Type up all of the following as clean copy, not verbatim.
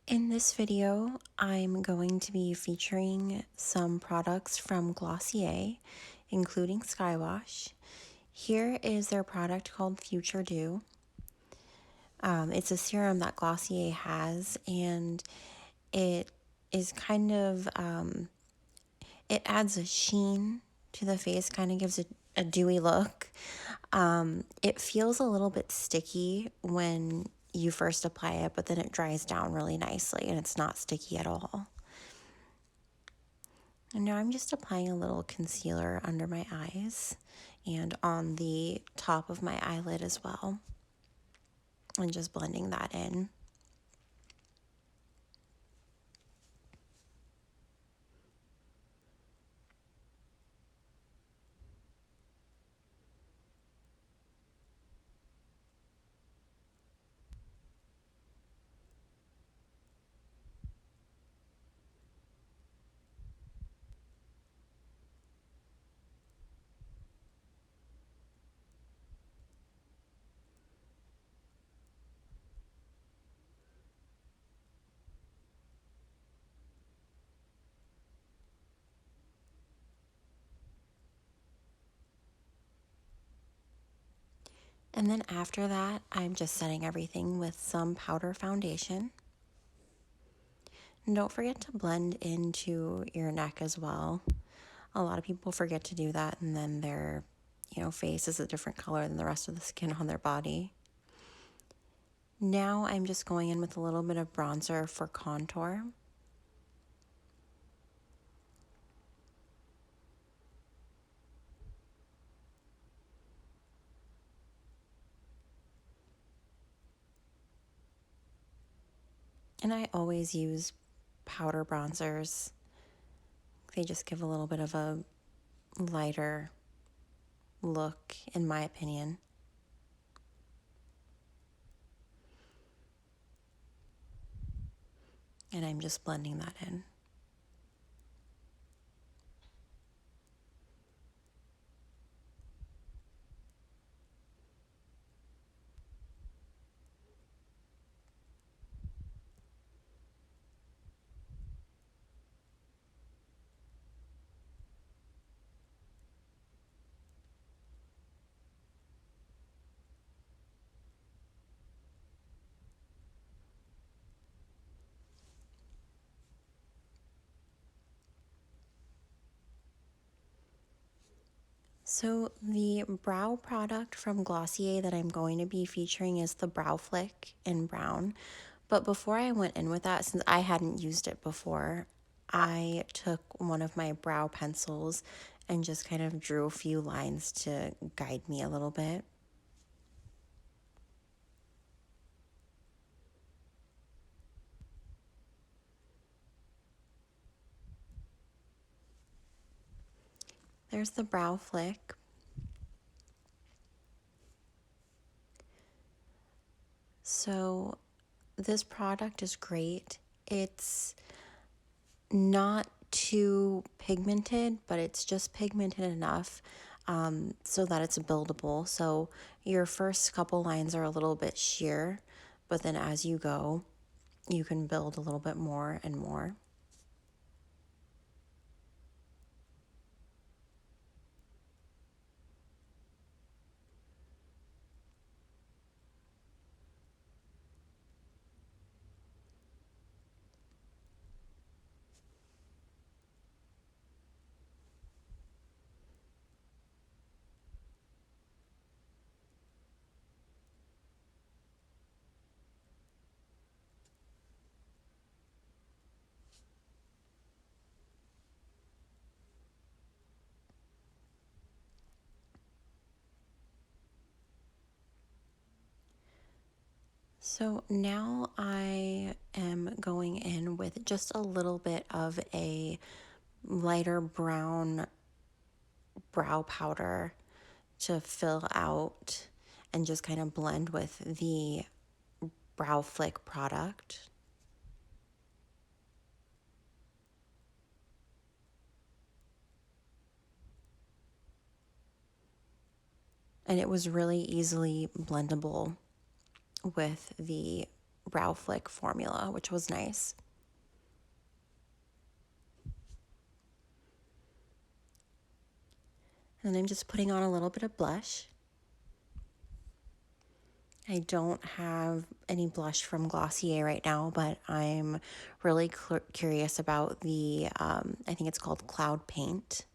In this video, I'm going to be featuring some products from Glossier, including Skywash. Here is their product called Futuredew. It's a serum that Glossier has, and it is it adds a sheen to the face, kind of gives a dewy look. It feels a little bit sticky when you first apply it, but then it dries down really nicely and it's not sticky at all. And now I'm just applying a little concealer under my eyes and on the top of my eyelid as well, and just blending that in. And then after that, I'm just setting everything with some powder foundation. And don't forget to blend into your neck as well. A lot of people forget to do that, and then their, face is a different color than the rest of the skin on their body. Now I'm just going in with a little bit of bronzer for contour. And I always use powder bronzers. They just give a little bit of a lighter look, in my opinion. And I'm just blending that in. So the brow product from Glossier that I'm going to be featuring is the Brow Flick in brown. But before I went in with that, since I hadn't used it before, I took one of my brow pencils and just kind of drew a few lines to guide me a little bit. There's the Brow Flick. So this product is great. It's not too pigmented, but it's just pigmented enough so that it's buildable. So your first couple lines are a little bit sheer, but then as you go, you can build a little bit more and more. So now I am going in with just a little bit of a lighter brown brow powder to fill out and just kind of blend with the Brow Flick product. And it was really easily blendable with the brow flick formula, which was nice. And I'm just putting on a little bit of blush. I don't have any blush from Glossier right now, but I'm really curious about the, I think it's called Cloud Paint.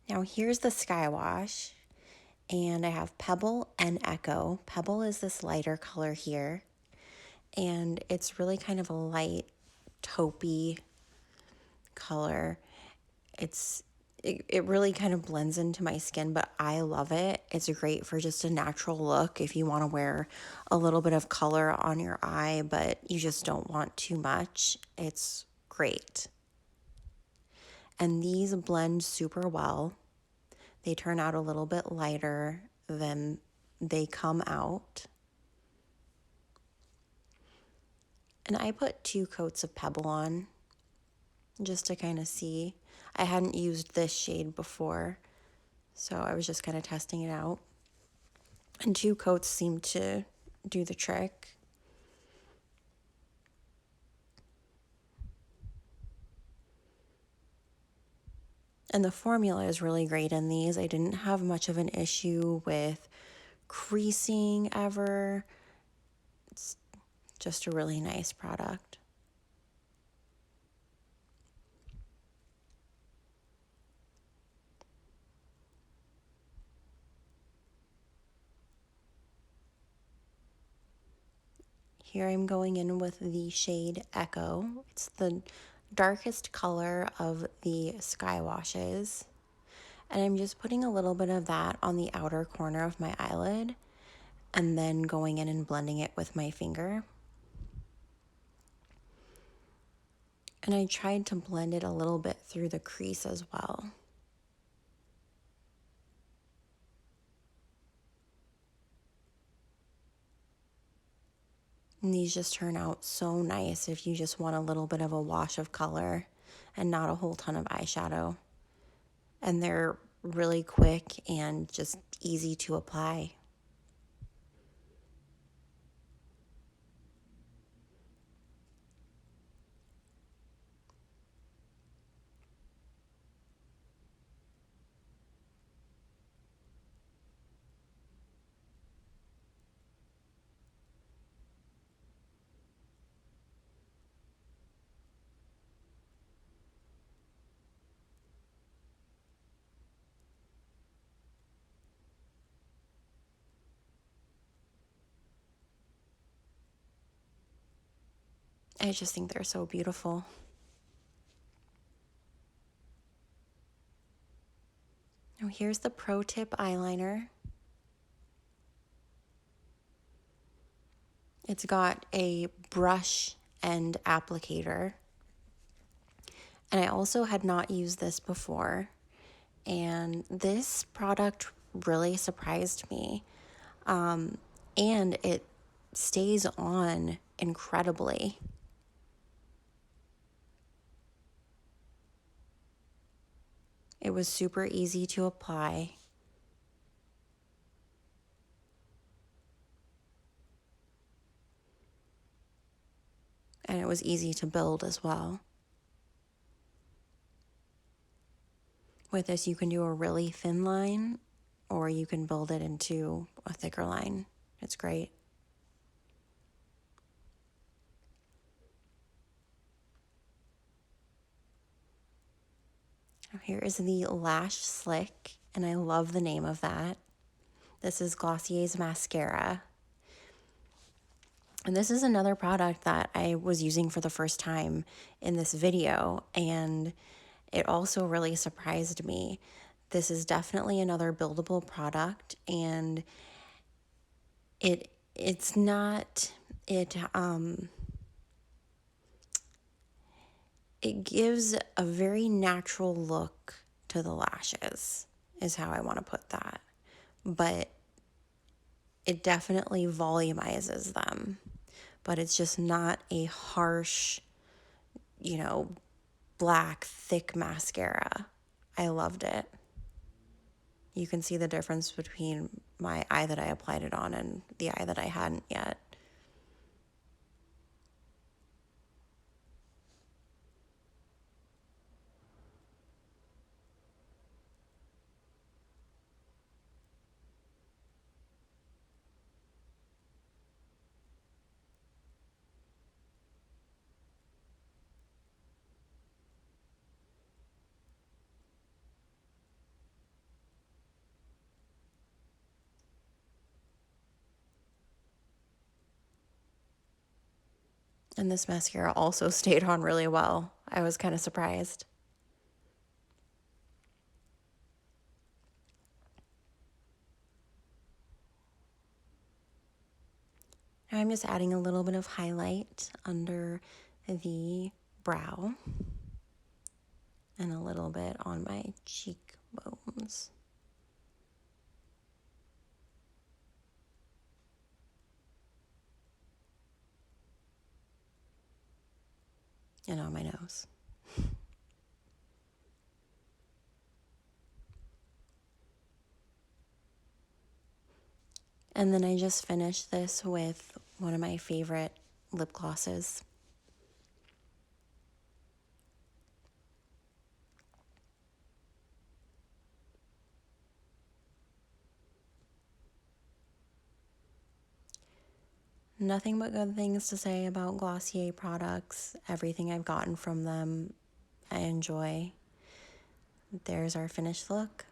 Now here's the Skywash, and I have Pebble and Echo. Pebble is this lighter color here, and it's really kind of a light taupey color. It really kind of blends into my skin, but I love it. It's great for just a natural look if you want to wear a little bit of color on your eye, but you just don't want too much. It's great. And these blend super well. They turn out a little bit lighter than they come out. And I put 2 coats of Pebble on just to kind of see. I hadn't used this shade before, so I was just kind of testing it out. And 2 coats seemed to do the trick. And the formula is really great in these. I didn't have much of an issue with creasing ever. It's just a really nice product. Here I'm going in with the shade Echo. It's the darkest color of the Skywashes. And I'm just putting a little bit of that on the outer corner of my eyelid and then going in and blending it with my finger. And I tried to blend it a little bit through the crease as well. And these just turn out so nice if you just want a little bit of a wash of color and not a whole ton of eyeshadow. And they're really quick and just easy to apply. I just think they're so beautiful. Now here's the ProTip eyeliner. It's got a brush and applicator. And I also had not used this before. And this product really surprised me. And it stays on incredibly. It was super easy to apply. And it was easy to build as well. With this, you can do a really thin line, or you can build it into a thicker line. It's great. Now here is the Lash Slick, and I love the name of that. This is Glossier's mascara. And this is another product that I was using for the first time in this video, and it also really surprised me. This is definitely another buildable product, and it's not it it gives a very natural look to the lashes, is how I want to put that. But it definitely volumizes them. But it's just not a harsh, black, thick mascara. I loved it. You can see the difference between my eye that I applied it on and the eye that I hadn't yet. And this mascara also stayed on really well. I was kind of surprised. Now I'm just adding a little bit of highlight under the brow and a little bit on my cheekbones. And on my nose. And then I just finished this with one of my favorite lip glosses. Nothing but good things to say about Glossier products. Everything I've gotten from them, I enjoy. There's our finished look.